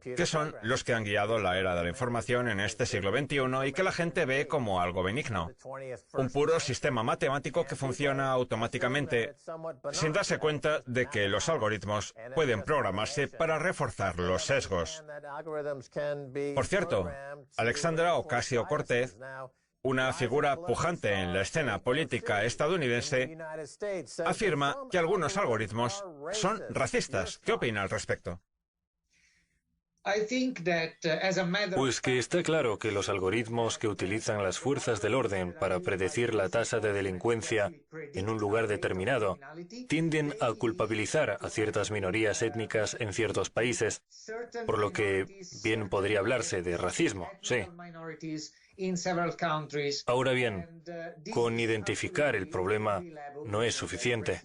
que son los que han guiado la era de la información en este siglo XXI y que la gente ve como algo benigno. Un puro sistema matemático que funciona automáticamente, sin darse cuenta de que los algoritmos pueden programarse para reforzar los sesgos. Por cierto, Alexandra Ocasio-Cortez, una figura pujante en la escena política estadounidense, afirma que algunos algoritmos son racistas. ¿Qué opina al respecto? Pues que está claro que los algoritmos que utilizan las fuerzas del orden para predecir la tasa de delincuencia en un lugar determinado tienden a culpabilizar a ciertas minorías étnicas en ciertos países, por lo que bien podría hablarse de racismo, sí. Ahora bien, con identificar el problema no es suficiente.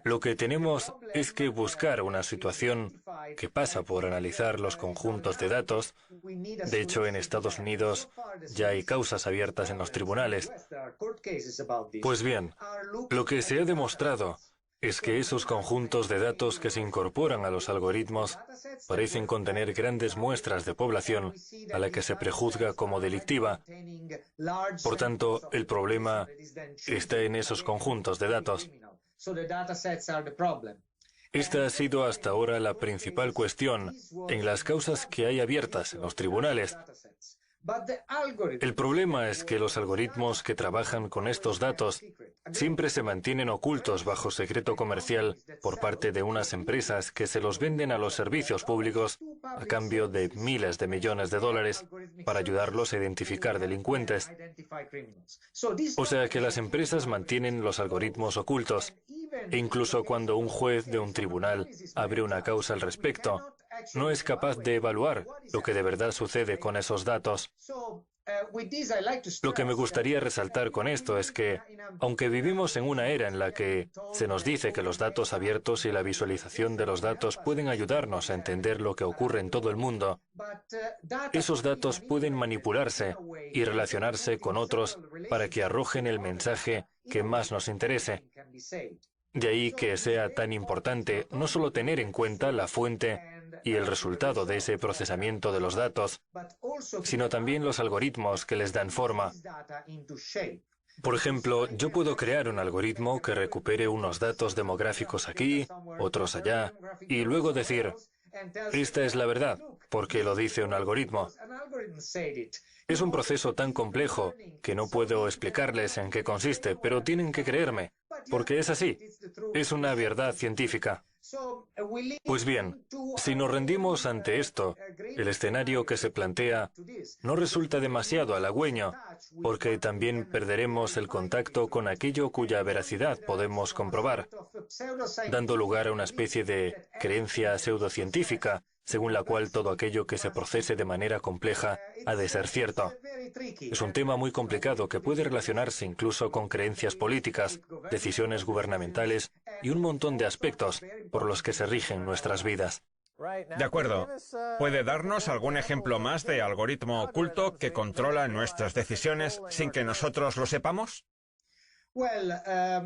Lo que tenemos es que buscar una situación que pasa por analizar los conjuntos de datos. De hecho, en Estados Unidos ya hay causas abiertas en los tribunales. Pues bien, lo que se ha demostrado es que esos conjuntos de datos que se incorporan a los algoritmos parecen contener grandes muestras de población a la que se prejuzga como delictiva. Por tanto, el problema está en esos conjuntos de datos. Esta ha sido hasta ahora la principal cuestión en las causas que hay abiertas en los tribunales. El problema es que los algoritmos que trabajan con estos datos siempre se mantienen ocultos bajo secreto comercial por parte de unas empresas que se los venden a los servicios públicos a cambio de miles de millones de dólares para ayudarlos a identificar delincuentes. O sea que las empresas mantienen los algoritmos ocultos, e incluso cuando un juez de un tribunal abre una causa al respecto, no es capaz de evaluar lo que de verdad sucede con esos datos. Lo que me gustaría resaltar con esto es que, aunque vivimos en una era en la que se nos dice que los datos abiertos y la visualización de los datos pueden ayudarnos a entender lo que ocurre en todo el mundo, esos datos pueden manipularse y relacionarse con otros para que arrojen el mensaje que más nos interese. De ahí que sea tan importante no solo tener en cuenta la fuente y el resultado de ese procesamiento de los datos, sino también los algoritmos que les dan forma. Por ejemplo, yo puedo crear un algoritmo que recupere unos datos demográficos aquí, otros allá, y luego decir, esta es la verdad, porque lo dice un algoritmo. Es un proceso tan complejo que no puedo explicarles en qué consiste, pero tienen que creerme, porque es así. Es una verdad científica. Pues bien, si nos rendimos ante esto, el escenario que se plantea no resulta demasiado halagüeño, porque también perderemos el contacto con aquello cuya veracidad podemos comprobar, dando lugar a una especie de creencia pseudocientífica, según la cual todo aquello que se procese de manera compleja ha de ser cierto. Es un tema muy complicado que puede relacionarse incluso con creencias políticas, decisiones gubernamentales y un montón de aspectos por los que se rigen nuestras vidas. De acuerdo. ¿Puede darnos algún ejemplo más de algoritmo oculto que controla nuestras decisiones sin que nosotros lo sepamos?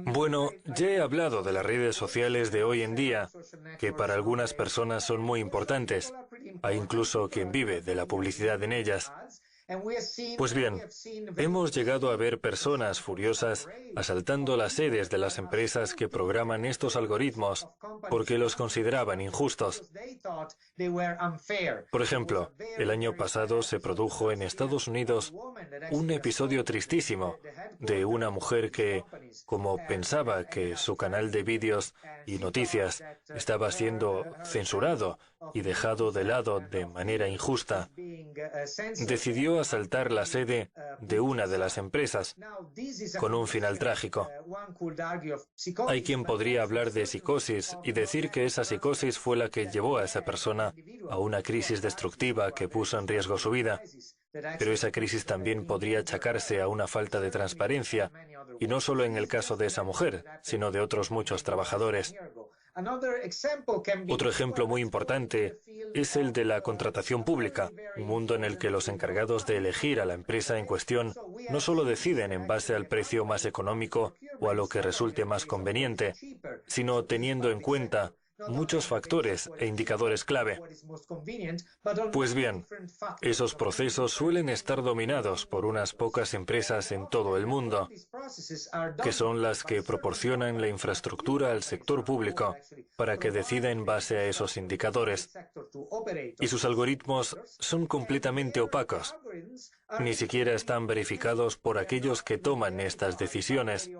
Bueno, ya he hablado de las redes sociales de hoy en día, que para algunas personas son muy importantes. Hay incluso quien vive de la publicidad en ellas. Pues bien, hemos llegado a ver personas furiosas asaltando las sedes de las empresas que programan estos algoritmos porque los consideraban injustos. Por ejemplo, el año pasado se produjo en Estados Unidos un episodio tristísimo de una mujer que, como pensaba que su canal de vídeos y noticias estaba siendo censurado y dejado de lado de manera injusta, decidió asaltar la sede de una de las empresas, con un final trágico. Hay quien podría hablar de psicosis y decir que esa psicosis fue la que llevó a esa persona a una crisis destructiva que puso en riesgo su vida. Pero esa crisis también podría achacarse a una falta de transparencia, y no solo en el caso de esa mujer, sino de otros muchos trabajadores. Otro ejemplo muy importante es el de la contratación pública, un mundo en el que los encargados de elegir a la empresa en cuestión no solo deciden en base al precio más económico o a lo que resulte más conveniente, sino teniendo en cuenta muchos factores e indicadores clave. Pues bien, esos procesos suelen estar dominados por unas pocas empresas en todo el mundo, que son las que proporcionan la infraestructura al sector público para que decida en base a esos indicadores. Y sus algoritmos son completamente opacos. Ni siquiera están verificados por aquellos que toman estas decisiones.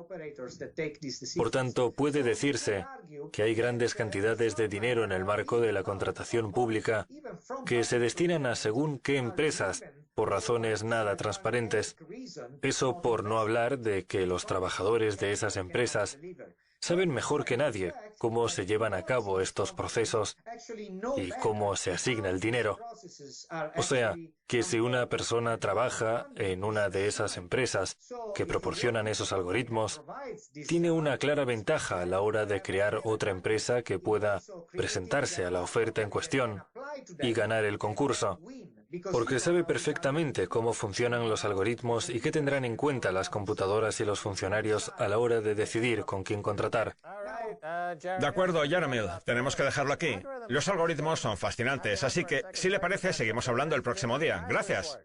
Por tanto, puede decirse que hay grandes cantidades de dinero en el marco de la contratación pública que se destinan a según qué empresas, por razones nada transparentes. Eso por no hablar de que los trabajadores de esas empresas saben mejor que nadie cómo se llevan a cabo estos procesos y cómo se asigna el dinero. O sea, que si una persona trabaja en una de esas empresas que proporcionan esos algoritmos, tiene una clara ventaja a la hora de crear otra empresa que pueda presentarse a la oferta en cuestión y ganar el concurso, porque sabe perfectamente cómo funcionan los algoritmos y qué tendrán en cuenta las computadoras y los funcionarios a la hora de decidir con quién contratar. De acuerdo, Jaromil, tenemos que dejarlo aquí. Los algoritmos son fascinantes, así que, si le parece, seguimos hablando el próximo día. Gracias.